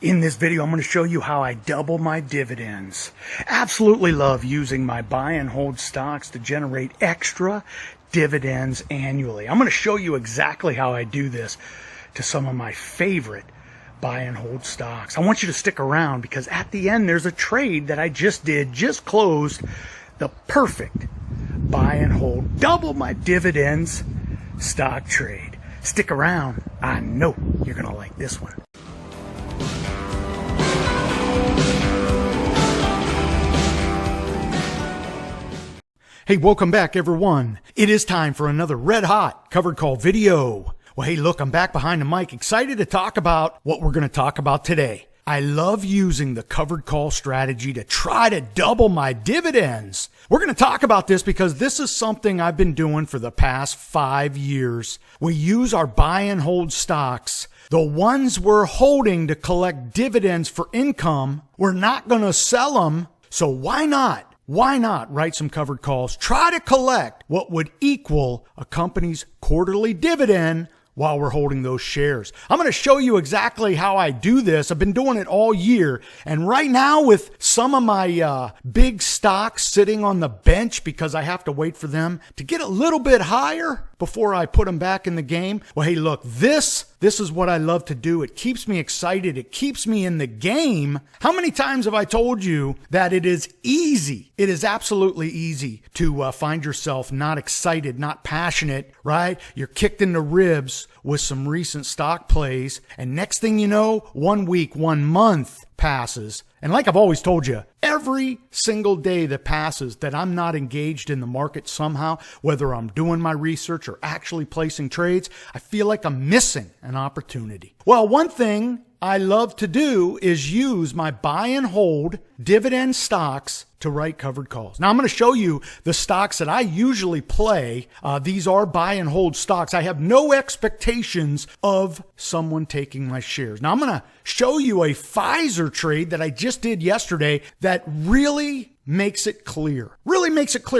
In this video, I'm going to show you how I double my dividends. Absolutely love using my buy and hold stocks to generate extra dividends annually. I'm going to show you exactly how I do this to some of my favorite buy and hold stocks. I want you to stick around because at the end, there's a trade that I just closed, the perfect buy and hold, double my dividends stock trade. Stick around. I know you're going to like this one. Hey, welcome back, everyone. It is time for another red-hot covered call video. Well, hey, look, I'm back behind the mic, excited to talk about what we're going to talk about today. I love using the covered call strategy to try to double my dividends. We're going to talk about this because this is something I've been doing for the past 5 years. We use our buy and hold stocks, the ones we're holding to collect dividends for income. We're not going to sell them, so why not? Why not write some covered calls, try to collect what would equal a company's quarterly dividend while we're holding those shares. I'm going to show you exactly how I do this. I've been doing it all year. And right now with some of my big stocks sitting on the bench because I have to wait for them to get a little bit higher before I put them back in the game. Well, hey, look, this is what I love to do. It keeps me excited. It keeps me in the game. How many times have I told you that it is easy? It is absolutely easy to find yourself not excited, not passionate, right? You're kicked in the ribs with some recent stock plays. And next thing you know, 1 week, 1 month passes. And like I've always told you, every single day that passes that I'm not engaged in the market somehow, whether I'm doing my research or actually placing trades, I feel like I'm missing an opportunity. Well, one thing I love to do is use my buy and hold dividend stocks to write covered calls. Now, I'm going to show you the stocks that I usually play. These are buy and hold stocks. I have no expectations of someone taking my shares. Now, I'm going to show you a Pfizer trade that I just did yesterday that really makes it clear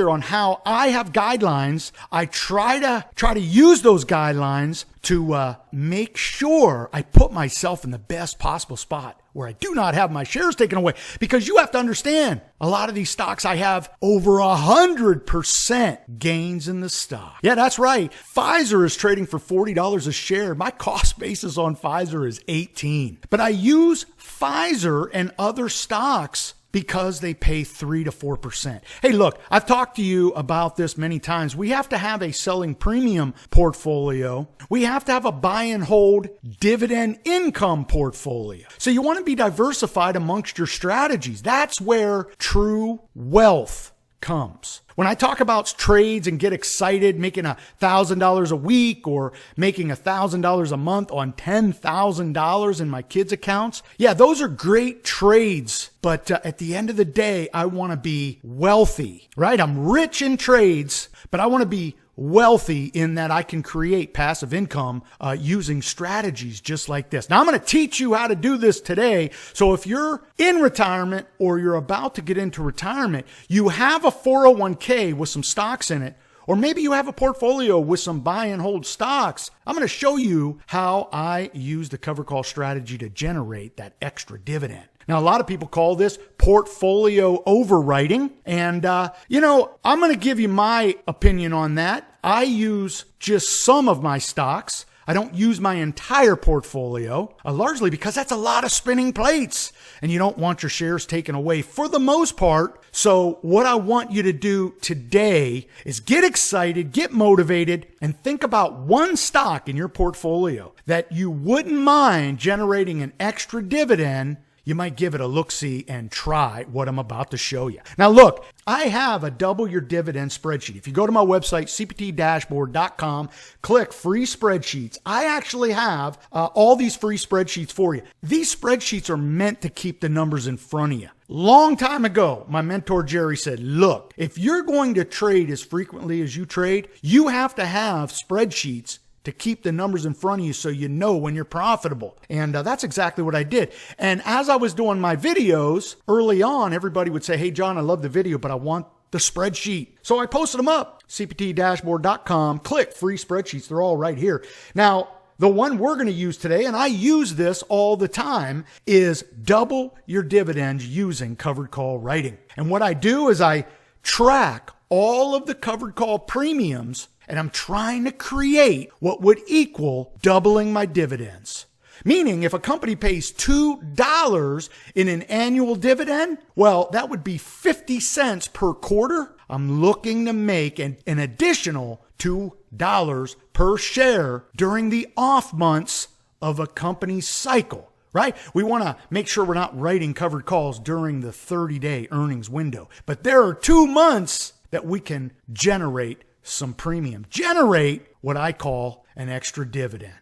on how I have guidelines. I try to use those guidelines to make sure I put myself in the best possible spot where I do not have my shares taken away. Because you have to understand, a lot of these stocks I have over 100% gains in the stock. Yeah, that's right. Pfizer is trading for $40 a share. My cost basis on Pfizer is $18. But I use Pfizer and other stocks because they pay 3 to 4%. Hey, look, I've talked to you about this many times. We have to have a selling premium portfolio. We have to have a buy and hold dividend income portfolio. So you want to be diversified amongst your strategies. That's where true wealth comes. When I talk about trades and get excited, making $1,000 a week or making $1,000 a month on $10,000 in my kids' accounts, yeah, those are great trades. But at the end of the day, I want to be wealthy, right? I'm rich in trades, but I want to be wealthy in that I can create passive income using strategies just like this. Now, I'm going to teach you how to do this today. So if you're in retirement or you're about to get into retirement, you have a 401k with some stocks in it, or maybe you have a portfolio with some buy and hold stocks. I'm going to show you how I use the cover call strategy to generate that extra dividend. Now, a lot of people call this portfolio overwriting. And, I'm going to give you my opinion on that. I use just some of my stocks. I don't use my entire portfolio, largely because that's a lot of spinning plates and you don't want your shares taken away for the most part. So what I want you to do today is get excited, get motivated, and think about one stock in your portfolio that you wouldn't mind generating an extra dividend. You might give it a look-see and try what I'm about to show you. Now, look, I have a double your dividend spreadsheet. If you go to my website, cptdashboard.com, click free spreadsheets. I actually have all these free spreadsheets for you. These spreadsheets are meant to keep the numbers in front of you. Long time ago, my mentor Jerry said, look, if you're going to trade as frequently as you trade, you have to have spreadsheets to keep the numbers in front of you so you know when you're profitable. And that's exactly what I did. And as I was doing my videos early on, everybody would say, hey, John, I love the video, but I want the spreadsheet. So I posted them up, cptdashboard.com, click free spreadsheets. They're all right here. Now, the one we're going to use today, and I use this all the time, is double your dividends using covered call writing. And what I do is I track all of the covered call premiums, and I'm trying to create what would equal doubling my dividends. Meaning if a company pays $2 in an annual dividend, well, that would be 50 cents per quarter. I'm looking to make an additional $2 per share during the off months of a company's cycle, right? We want to make sure we're not writing covered calls during the 30-day earnings window. But there are 2 months that we can generate some premium, generate what I call an extra dividend.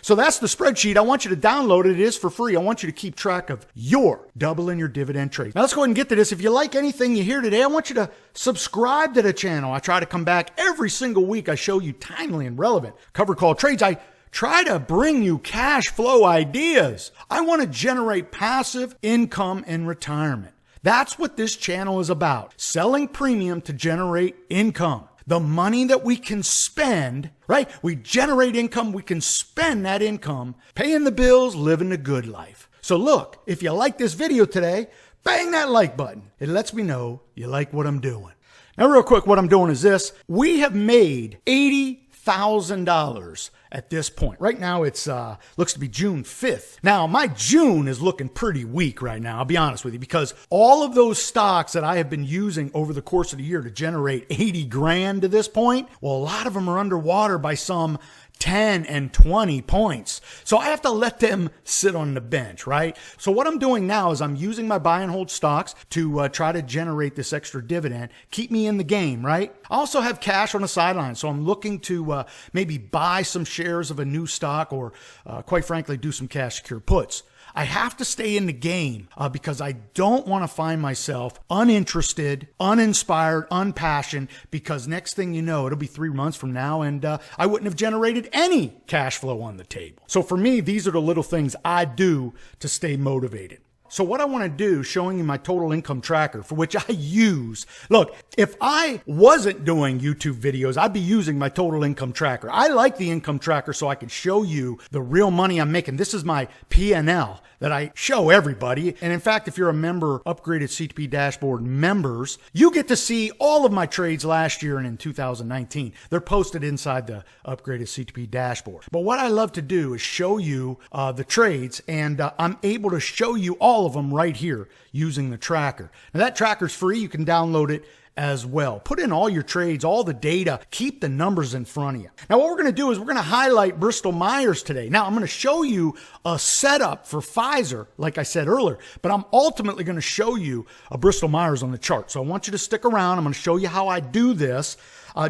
So that's the spreadsheet. I want you to download it. It is for free. I want you to keep track of your doubling your dividend trade. Now let's go ahead and get to this. If you like anything you hear today, I want you to subscribe to the channel. I try to come back every single week. I show you timely and relevant covered call trades. I try to bring you cash flow ideas. I want to generate passive income in retirement. That's what this channel is about. Selling premium to generate income. The money that we can spend, right? We generate income, we can spend that income, paying the bills, living the good life. So look, if you like this video today, bang that like button. It lets me know you like what I'm doing. Now real quick, what I'm doing is this. We have made $80,000 at this point. Right now it's looks to be June 5th. Now my June is looking pretty weak right now, I'll be honest with you, because all of those stocks that I have been using over the course of the year to generate 80 grand to this point, well, a lot of them are underwater by some 10 and 20 points. So I have to let them sit on the bench, right? So what I'm doing now is I'm using my buy and hold stocks to try to generate this extra dividend, keep me in the game, right? I also have cash on the sideline. So I'm looking to maybe buy some shares of a new stock or quite frankly, do some cash secure puts. I have to stay in the game because I don't want to find myself uninterested, uninspired, unpassioned, because next thing you know, it'll be 3 months from now and I wouldn't have generated any cash flow on the table. So for me, these are the little things I do to stay motivated. So what I want to do, showing you my total income tracker, for which I use, look, if I wasn't doing YouTube videos, I'd be using my total income tracker. I like the income tracker so I can show you the real money I'm making. This is my P&L that I show everybody. And in fact, if you're a member, Upgraded CTP Dashboard members, you get to see all of my trades last year and in 2019. They're posted inside the Upgraded CTP Dashboard. But what I love to do is show you the trades, and I'm able to show you all of them right here using the tracker. Now that tracker's free. You can download it as well. Put in all your trades, all the data, keep the numbers in front of you. Now what we're going to do is we're going to highlight Bristol Myers today. Now I'm going to show you a setup for Pfizer, like I said earlier, but I'm ultimately going to show you a Bristol Myers on the chart. So I want you to stick around. I'm going to show you how I do this.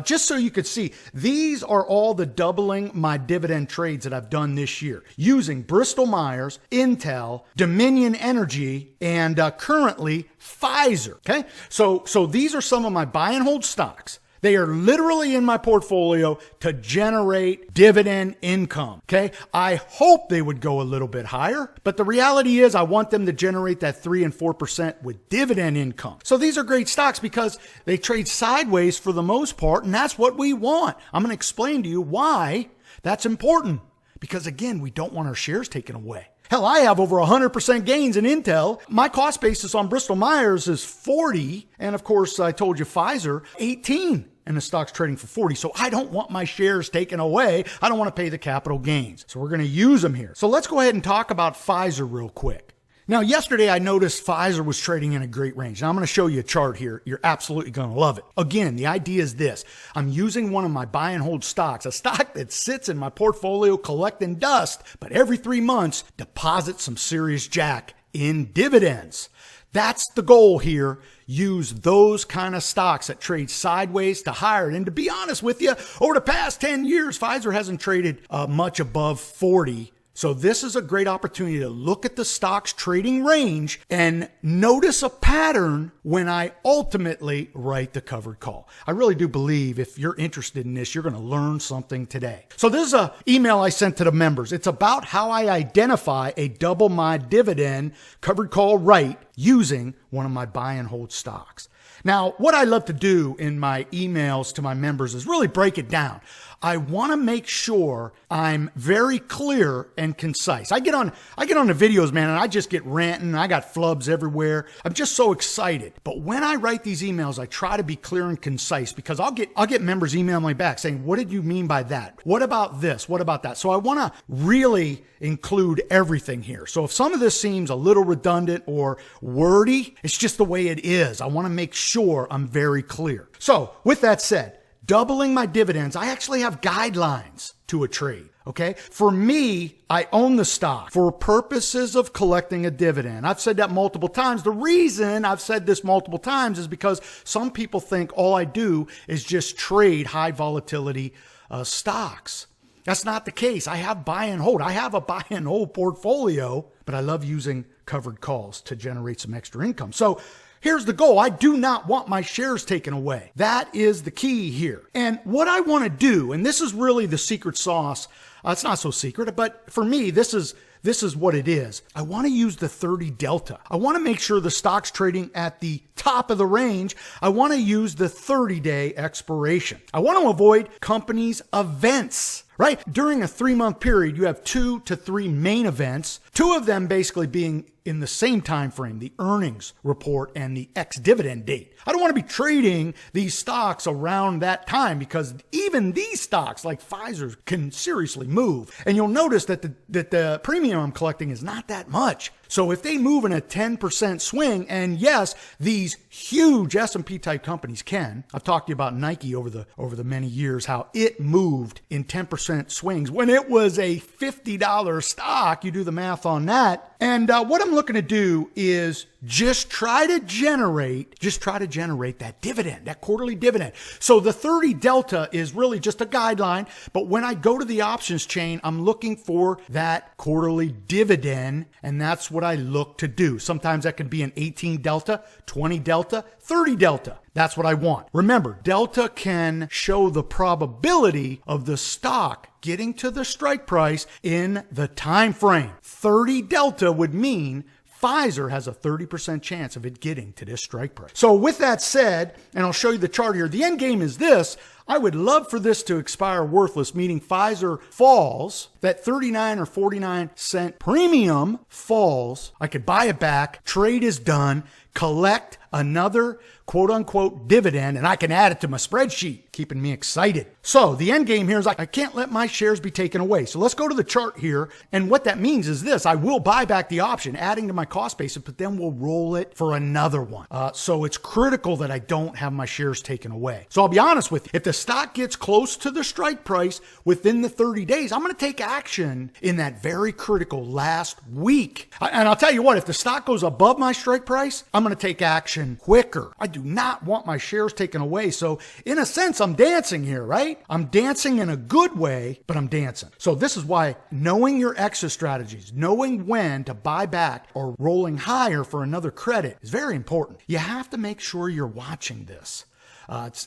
Just so you could see, these are all the doubling my dividend trades that I've done this year using Bristol Myers, Intel, Dominion Energy, and currently Pfizer. Okay, so these are some of my buy and hold stocks. They are literally in my portfolio to generate dividend income. Okay. I hope they would go a little bit higher, but the reality is I want them to generate that 3 and 4% with dividend income. So these are great stocks because they trade sideways for the most part, and that's what we want. I'm going to explain to you why that's important, because again, we don't want our shares taken away. Hell, I have over 100% gains in Intel. My cost basis on Bristol Myers is 40. And of course, I told you Pfizer, 18. And the stock's trading for 40. So I don't want my shares taken away. I don't want to pay the capital gains. So we're going to use them here. So let's go ahead and talk about Pfizer real quick. Now, yesterday I noticed Pfizer was trading in a great range. Now I'm going to show you a chart here. You're absolutely going to love it. Again, the idea is this. I'm using one of my buy and hold stocks, a stock that sits in my portfolio collecting dust, but every 3 months deposits some serious jack in dividends. That's the goal here. Use those kind of stocks that trade sideways to higher. And to be honest with you, over the past 10 years, Pfizer hasn't traded much above 40. So this is a great opportunity to look at the stock's trading range and notice a pattern when I ultimately write the covered call. I really do believe if you're interested in this, you're going to learn something today. So this is an email I sent to the members. It's about how I identify a double my dividend covered call right using one of my buy and hold stocks. Now, what I love to do in my emails to my members is really break it down. I want to make sure I'm very clear and concise. I get on the videos, man, and I just get ranting. I got flubs everywhere. I'm just so excited. But when I write these emails, I try to be clear and concise, because I'll get members emailing me back saying, what did you mean by that? What about this? What about that? So I want to really include everything here. So if some of this seems a little redundant or wordy, it's just the way it is. I want to make sure I'm very clear. So with that said, doubling my dividends, I actually have guidelines to a trade. Okay. For me, I own the stock for purposes of collecting a dividend. I've said that multiple times. The reason I've said this multiple times is because some people think all I do is just trade high volatility stocks. That's not the case. I have buy and hold. I have a buy and hold portfolio, but I love using covered calls to generate some extra income. So here's the goal. I do not want my shares taken away. That is the key here. And what I want to do, and this is really the secret sauce, it's not so secret, but for me, this is what it is. I want to use the 30 delta. I want to make sure the stock's trading at the top of the range. I want to use the 30-day expiration. I want to avoid companies' events. Right? During a 3-month period, you have 2 to 3 main events, 2 of them basically being in the same time frame, the earnings report and the ex-dividend date. I don't want to be trading these stocks around that time, because even these stocks like Pfizer can seriously move. And you'll notice that the premium I'm collecting is not that much. So if they move in a 10% swing, and yes, these huge S&P type companies can. I've talked to you about Nike over the many years, how it moved in 10% swings when it was a $50 stock. You do the math on that. And what I'm looking to do is just try to generate that dividend, that quarterly dividend. So the 30 delta is really just a guideline, but when I go to the options chain, I'm looking for that quarterly dividend, and that's what I look to do. Sometimes that can be an 18 delta, 20 delta, 30 delta. That's what I want. Remember, delta can show the probability of the stock getting to the strike price in the time frame. 30 delta would mean Pfizer has a 30% chance of it getting to this strike price. So with that said, and I'll show you the chart here, the end game is this. I would love for this to expire worthless, meaning Pfizer falls, that 39 or 49 cent premium falls. I could buy it back, trade is done, collect another quote unquote dividend, and I can add it to my spreadsheet, keeping me excited. So the end game here is I can't let my shares be taken away. So let's go to the chart here. And what that means is this: I will buy back the option, adding to my cost basis, but then we'll roll it for another one. So it's critical that I don't have my shares taken away. So I'll be honest with you. If the stock gets close to the strike price within the 30 days, I'm going to take action in that very critical last week. And I'll tell you what, if the stock goes above my strike price, I'm going to take action quicker. I do not want my shares taken away. So in a sense, I'm dancing here, right? I'm dancing in a good way, but I'm dancing. So this is why knowing your exit strategies, knowing when to buy back or rolling higher for another credit is very important. You have to make sure you're watching this.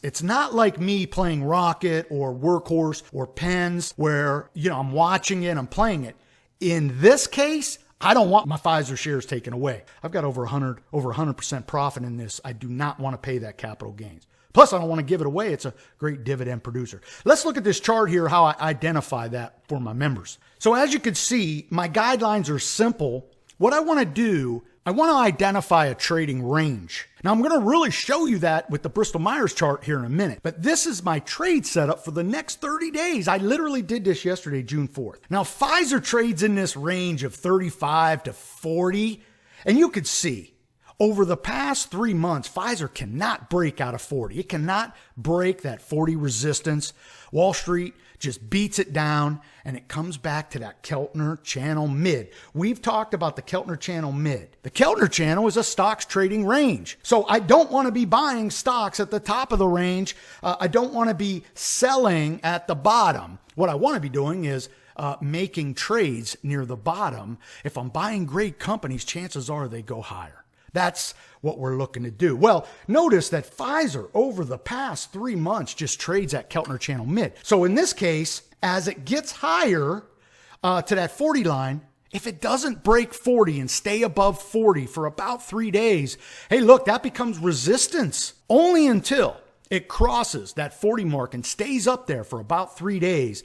It's not like me playing Rocket or Workhorse or Pens where, I'm watching it, I'm playing it. In this case, I don't want my Pfizer shares taken away. I've got over 100% profit in this. I do not want to pay that capital gains. Plus, I don't want to give it away. It's a great dividend producer. Let's look at this chart here, how I identify that for my members. So as you can see, my guidelines are simple. What I want to do, I want to identify a trading range. Now, I'm going to really show you that with the Bristol Myers chart here in a minute. But this is my trade setup for the next 30 days. I literally did this yesterday, June 4th. Now, Pfizer trades in this range of 35 to 40. And you could see over the past 3 months, Pfizer cannot break out of 40. It cannot break that 40 resistance. Wall Street just beats it down, and it comes back to that Keltner channel mid. We've talked about the Keltner channel mid. The Keltner channel is a stocks trading range. So I don't want to be buying stocks at the top of the range. I don't want to be selling at the bottom. What I want to be doing is making trades near the bottom. If I'm buying great companies, chances are they go higher. That's what we're looking to do. Well, notice that Pfizer over the past 3 months just trades at Keltner channel mid. So in this case, as it gets higher to that 40 line, if it doesn't break 40 and stay above 40 for about 3 days, hey, look, that becomes resistance only until it crosses that 40 mark and stays up there for about 3 days,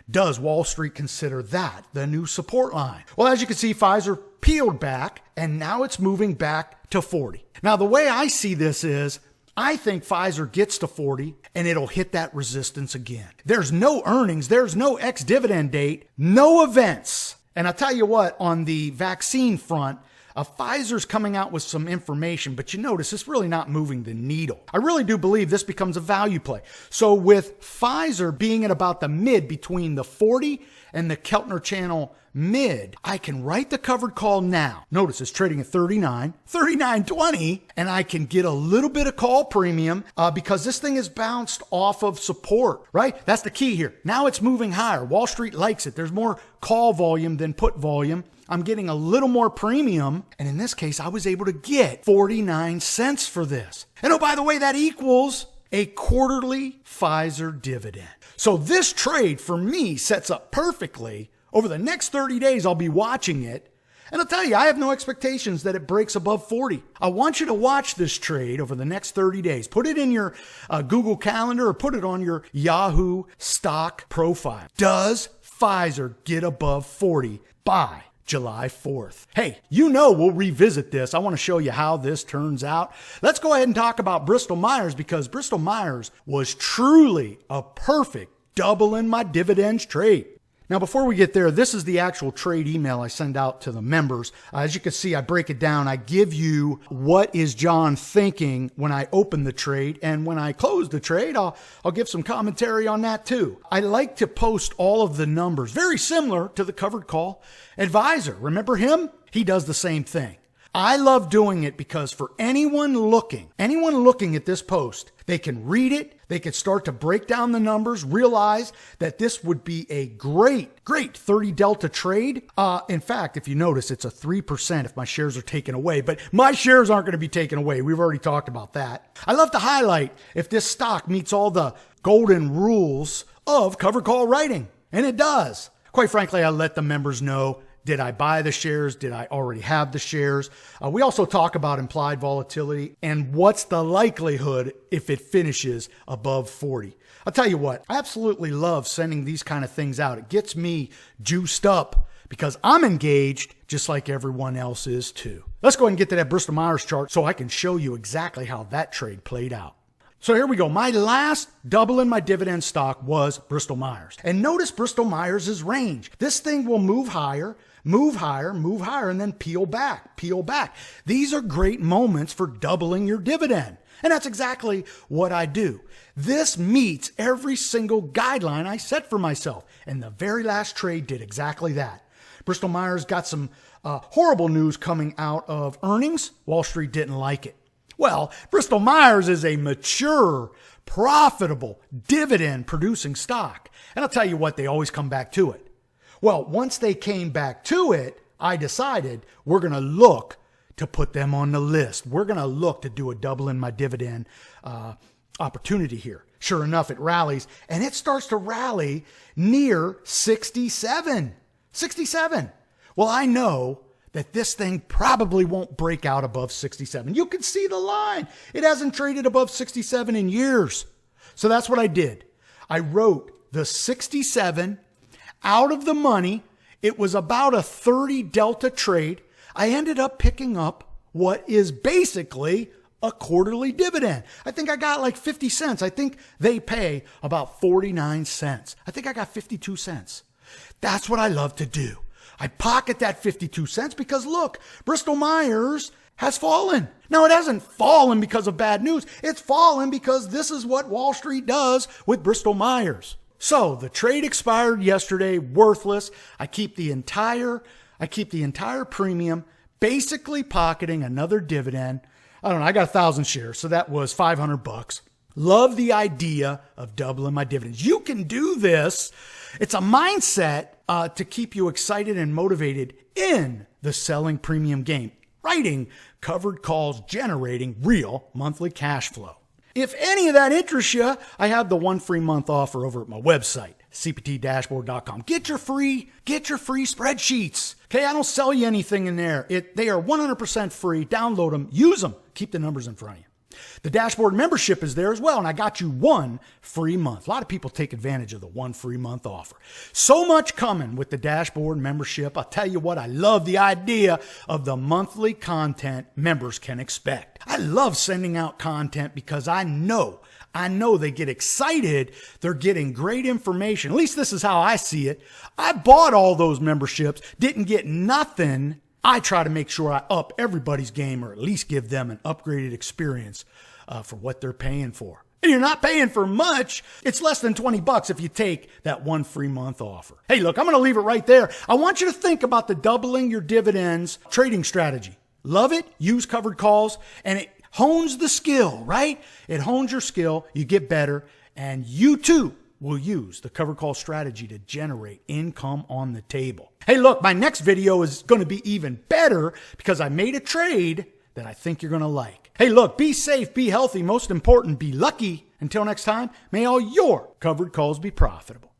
does Wall Street consider that the new support line? Well, as you can see, Pfizer peeled back and now it's moving back to 40. Now, the way I see this is I think Pfizer gets to 40 and it'll hit that resistance again. There's no earnings. There's no ex-dividend date, no events. And I'll tell you what, on the vaccine front, Pfizer's coming out with some information, but you notice it's really not moving the needle. I really do believe this becomes a value play. So with Pfizer being at about the mid between the 40 and the Keltner channel mid, I can write the covered call now. Notice it's trading at 39.20, and I can get a little bit of call premium because this thing is bounced off of support, right? That's the key here. Now it's moving higher. Wall Street likes it. There's more call volume than put volume. I'm getting a little more premium. And in this case, I was able to get 49 cents for this. And oh, by the way, that equals a quarterly Pfizer dividend. So this trade for me sets up perfectly. Over the next 30 days, I'll be watching it. And I'll tell you, I have no expectations that it breaks above 40. I want you to watch this trade over the next 30 days. Put it in your Google Calendar or put it on your Yahoo stock profile. Does Pfizer get above 40 by July 4th? Hey, you know we'll revisit this. I want to show you how this turns out. Let's go ahead and talk about Bristol Myers because Bristol Myers was truly a perfect double in my dividends trade. Now, before we get there, this is the actual trade email I send out to the members. As you can see, I break it down. I give you what is John thinking when I open the trade, and when I close the trade, I'll give some commentary on that too. I like to post all of the numbers, very similar to the covered call advisor. Remember him? He does the same thing. I love doing it because for anyone looking at this post, they can read it, they can start to break down the numbers, realize that this would be a great 30 delta trade. In fact, if you notice, it's a 3% if my shares are taken away, but my shares aren't going to be taken away. We've already talked about that. I love to highlight if this stock meets all the golden rules of covered call writing, and it does. Quite frankly, I let the members know. Did I buy the shares? Did I already have the shares? We also talk about implied volatility and what's the likelihood if it finishes above 40. I'll tell you what, I absolutely love sending these kind of things out. It gets me juiced up because I'm engaged just like everyone else is too. Let's go ahead and get to that Bristol Myers chart so I can show you exactly how that trade played out. So here we go. My last double in my dividend stock was Bristol Myers. And notice Bristol Myers' range. This thing will move higher, and then peel back. These are great moments for doubling your dividend. And that's exactly what I do. This meets every single guideline I set for myself. And the very last trade did exactly that. Bristol Myers got some horrible news coming out of earnings. Wall Street didn't like it. Well, Bristol Myers is a mature, profitable, dividend-producing stock. And I'll tell you what, they always come back to it. Well, once they came back to it, I decided we're going to look to put them on the list. We're going to look to do a double in my dividend opportunity here. Sure enough, it rallies, and it starts to rally near 67. 67. Well, I know that this thing probably won't break out above 67. You can see the line. It hasn't traded above 67 in years. So that's what I did. I wrote the 67 out of the money. It was about a 30 delta trade. I ended up picking up what is basically a quarterly dividend. I think I got like 50 cents. I think they pay about 49 cents. I think I got 52 cents. That's what I love to do. I pocket that 52 cents because look, Bristol Myers has fallen. Now, it hasn't fallen because of bad news. It's fallen because this is what Wall Street does with Bristol Myers. So the trade expired yesterday, worthless. I keep the entire premium, basically pocketing another dividend. I don't know. I got 1,000 shares, so that was $500. Love the idea of doubling my dividends. You can do this. It's a mindset to keep you excited and motivated in the selling premium game. Writing covered calls, generating real monthly cash flow. If any of that interests you, I have the 1 free month offer over at my website, cptdashboard.com. Get your free spreadsheets. Okay, I don't sell you anything in there. They are 100% free. Download them, use them, keep the numbers in front of you. The dashboard membership is there as well, and I got you 1 free month. A lot of people take advantage of the 1 free month offer. So much coming with the dashboard membership. I'll tell you what, I love the idea of the monthly content members can expect. I love sending out content because I know they get excited. They're getting great information. At least this is how I see it. I bought all those memberships, didn't get nothing. I try to make sure I up everybody's game, or at least give them an upgraded experience for what they're paying for. And you're not paying for much. It's less than $20 if you take that 1 free month offer. Hey, look, I'm going to leave it right there. I want you to think about the doubling your dividends trading strategy. Love it. Use covered calls, and it hones the skill, right? It hones your skill. You get better, and you too will use the covered call strategy to generate income on the table. Hey, look, my next video is going to be even better because I made a trade that I think you're going to like. Hey, look, be safe, be healthy. Most important, be lucky. Until next time, may all your covered calls be profitable.